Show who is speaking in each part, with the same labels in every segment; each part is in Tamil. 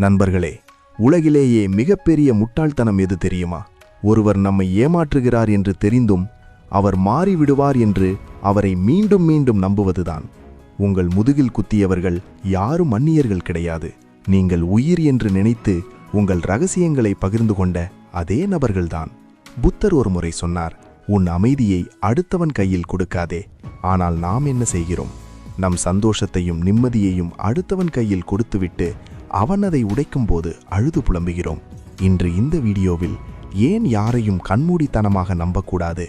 Speaker 1: நண்பர்களே, உலகிலேயே மிகப்பெரிய முட்டாள்தனம் எது தெரியுமா? ஒருவர் நம்மை ஏமாற்றுகிறார் என்று தெரிந்தும் அவர் மாறிவிடுவார் என்று அவரை மீண்டும் மீண்டும் நம்புவதுதான். உங்கள் முதுகில் குத்தியவர்கள் யாரும் அந்நியர்கள் கிடையாது. நீங்கள் உயிர் என்று நினைத்து உங்கள் ரகசியங்களை பகிர்ந்து கொண்ட அதே நபர்கள்தான். புத்தர் ஒரு முறை சொன்னார், உன் அமைதியை அடுத்தவன் கையில் கொடுக்காதே. ஆனால் நாம் என்ன செய்கிறோம்? நம் சந்தோஷத்தையும் நிம்மதியையும் அடுத்தவன் கையில் கொடுத்துவிட்டு அவன் அதை உடைக்கும்போது அழுது புலம்புகிறோம். இன்று இந்த வீடியோவில் ஏன் யாரையும் கண்மூடித்தனமாக நம்பக்கூடாது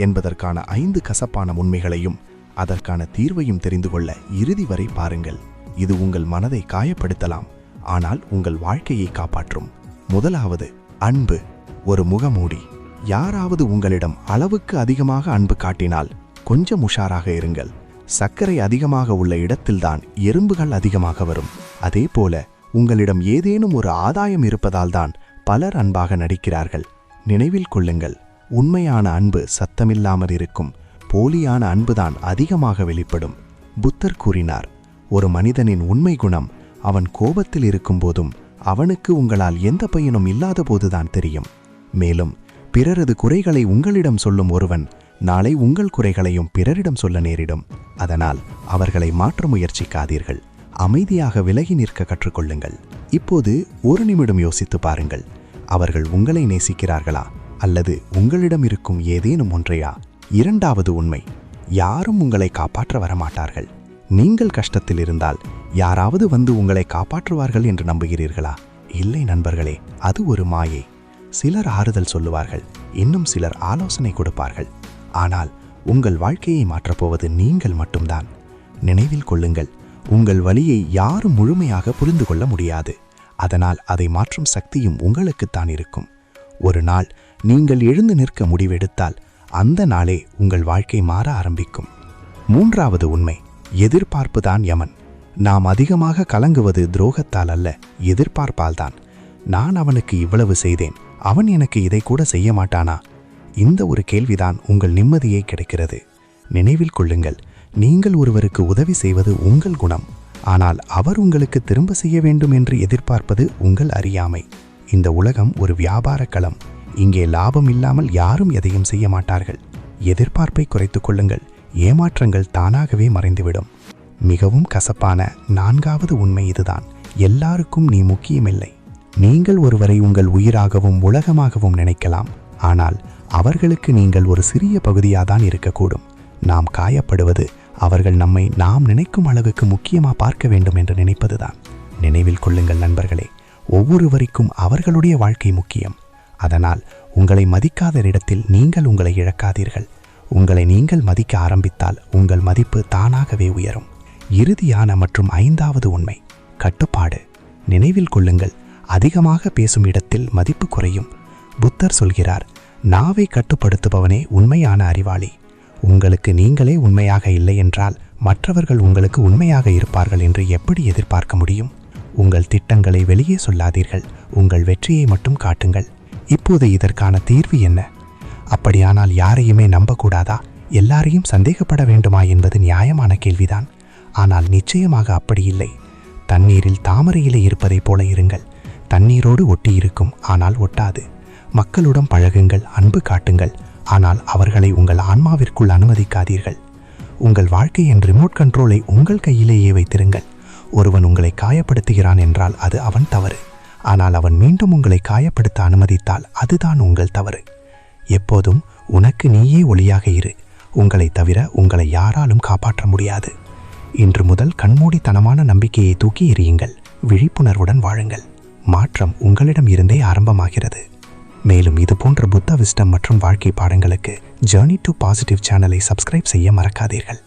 Speaker 1: என்பதற்கான 5 கசப்பான உண்மைகளையும் அதற்கான தீர்வையும் தெரிந்து கொள்ள இறுதி வரை பாருங்கள். இது உங்கள் மனதை காயப்படுத்தலாம், ஆனால் உங்கள் வாழ்க்கையை காப்பாற்றும். முதலாவது, அன்பு ஒரு முகமூடி. யாராவது உங்களிடம் அளவுக்கு அதிகமாக அன்பு காட்டினால் கொஞ்சம் உஷாராக இருங்கள். சர்க்கரை அதிகமாக உள்ள இடத்தில்தான் எறும்புகள் அதிகமாக வரும். அதே போல உங்களிடம் ஏதேனும் ஒரு ஆதாயம் இருப்பதால் தான் பலர் அன்பாக நடிக்கிறார்கள். நினைவில் கொள்ளுங்கள், உண்மையான அன்பு சத்தமில்லாமல் இருக்கும். போலியான அன்புதான் அதிகமாக வெளிப்படும். புத்தர் கூறினார், ஒரு மனிதனின் உண்மை குணம் அவன் கோபத்தில் இருக்கும்போதும் அவனுக்கு உங்களால் எந்த பயனும் இல்லாத போதுதான் தெரியும். மேலும் பிறரது குறைகளை உங்களிடம் சொல்லும் ஒருவன் நாளை உங்கள் குறைகளையும் பிறரிடம் சொல்ல நேரிடும். அதனால் அவர்களை மாற்ற முயற்சிக்காதீர்கள். அமைதியாக விலகி நிற்க கற்றுக்கொள்ளுங்கள். இப்போது ஒரு நிமிடம் யோசித்து பாருங்கள். அவர்கள் உங்களை நேசிக்கிறார்களா அல்லது உங்களிடம் இருக்கும் ஏதேனும் ஒன்றையா? இரண்டாவது உண்மை, யாரும் உங்களை காப்பாற்ற வரமாட்டார்கள். நீங்கள் கஷ்டத்தில் இருந்தால் யாராவது வந்து உங்களை காப்பாற்றுவார்கள் என்று நம்புகிறீர்களா? இல்லை நண்பர்களே, அது ஒரு மாயை. சிலர் ஆறுதல் சொல்லுவார்கள், இன்னும் சிலர் ஆலோசனை கொடுப்பார்கள். ஆனால் உங்கள் வாழ்க்கையை மாற்றப்போவது நீங்கள் மட்டும்தான். நினைவில் கொள்ளுங்கள், உங்கள் வலியை யாரும் முழுமையாக புரிந்து கொள்ள முடியாது. அதனால் அதை மாற்றும் சக்தியும் உங்களுக்குத்தான் இருக்கும். ஒரு நாள் நீங்கள் எழுந்து நிற்க முடிவெடுத்தால் அந்த நாளே உங்கள் வாழ்க்கை மாற ஆரம்பிக்கும். மூன்றாவது உண்மை, எதிர்பார்ப்பு தான் யமன். நாம் அதிகமாக கலங்குவது துரோகத்தால் அல்ல, எதிர்பார்ப்பால் தான். நான் அவனுக்கு இவ்வளவு செய்தேன், அவன் எனக்கு இதை கூட செய்ய மாட்டானா? இந்த ஒரு கேள்விதான் உங்கள் நிம்மதியை கிடைக்கிறது. நினைவில் கொள்ளுங்கள், நீங்கள் ஒருவருக்கு உதவி செய்வது உங்கள் குணம். ஆனால் அவர் உங்களுக்கு திரும்ப செய்ய வேண்டும் என்று எதிர்பார்ப்பது உங்கள் அறியாமை. இந்த உலகம் ஒரு வியாபார களம். இங்கே லாபம் இல்லாமல் யாரும் எதையும் செய்ய மாட்டார்கள். எதிர்பார்ப்பை குறைத்துக் கொள்ளுங்கள், ஏமாற்றங்கள் தானாகவே மறைந்துவிடும். மிகவும் கசப்பான 4வது உண்மை இதுதான், எல்லாருக்கும் நீ முக்கியமில்லை. நீங்கள் ஒருவரை உங்கள் உயிராகவும் உலகமாகவும் நினைக்கலாம், ஆனால் அவர்களுக்கு நீங்கள் ஒரு சிறிய பகுதியாதான் இருக்கக்கூடும். நாம் காயப்படுவது அவர்கள் நம்மை நாம் நினைக்கும் அளவுக்கு முக்கியமா பார்க்க வேண்டும் என்று நினைப்பதுதான். நினைவில் கொள்ளுங்கள் நண்பர்களே, ஒவ்வொருவருக்கும் அவர்களுடைய வாழ்க்கை முக்கியம். அதனால் உங்களை மதிக்காத இடத்தில் நீங்கள் உங்களை இழக்காதீர்கள். உங்களை நீங்கள் மதிக்க ஆரம்பித்தால் உங்கள் மதிப்பு தானாகவே உயரும். இறுதியான மற்றும் 5வது உண்மை, கட்டுப்பாடு. நினைவில் கொள்ளுங்கள், அதிகமாக பேசும் இடத்தில் மதிப்பு குறையும். புத்தர் சொல்கிறார், நாவை கட்டுப்படுத்துபவனே உண்மையான அறிவாளி. உங்களுக்கு நீங்களே உண்மையாக இல்லை என்றால் மற்றவர்கள் உங்களுக்கு உண்மையாக இருப்பார்கள் என்று எப்படி எதிர்பார்க்க முடியும்? உங்கள் திட்டங்களை வெளியே சொல்லாதீர்கள், உங்கள் வெற்றியை மட்டும் காட்டுங்கள். இப்போது இதற்கான தீர்வு என்ன? அப்படியானால் யாரையுமே நம்பக்கூடாதா, எல்லாரையும் சந்தேகப்பட வேண்டுமா என்பது நியாயமான கேள்விதான். ஆனால் நிச்சயமாக அப்படி இல்லை. தண்ணீரில் தாமரை இலை இருப்பதைப் போல இருங்கள். தண்ணீரோடு ஒட்டி இருக்கும், ஆனால் ஒட்டாது. மக்களுடன் பழகுங்கள், அன்பு காட்டுங்கள், ஆனால் அவர்களை உங்கள் ஆன்மாவிற்குள் அனுமதிக்காதீர்கள். உங்கள் வாழ்க்கையின் ரிமோட் கண்ட்ரோலை உங்கள் கையிலேயே வைத்திருங்கள். ஒருவன் உங்களை காயப்படுத்துகிறான் என்றால் அது அவன் தவறு. ஆனால் அவன் மீண்டும் உங்களை காயப்படுத்த அனுமதித்தால் அதுதான் உங்கள் தவறு. எப்போதும் உனக்கு நீயே ஒளியாக இரு. உங்களை தவிர உங்களை யாராலும் காப்பாற்ற முடியாது. இன்று முதல் கண்மூடித்தனமான நம்பிக்கையை தூக்கி எறியுங்கள். விழிப்புணர்வுடன் வாழுங்கள். மாற்றம் உங்களிடம் இருந்தே ஆரம்பமாகிறது. மேலும் இது போன்ற புத்த விஸ்டம் மற்றும் வாழ்க்கை பாடங்களுக்கு ஜர்னி டு பாசிட்டிவ் சேனலை சப்ஸ்கிரைப் செய்ய மறக்காதீர்கள்.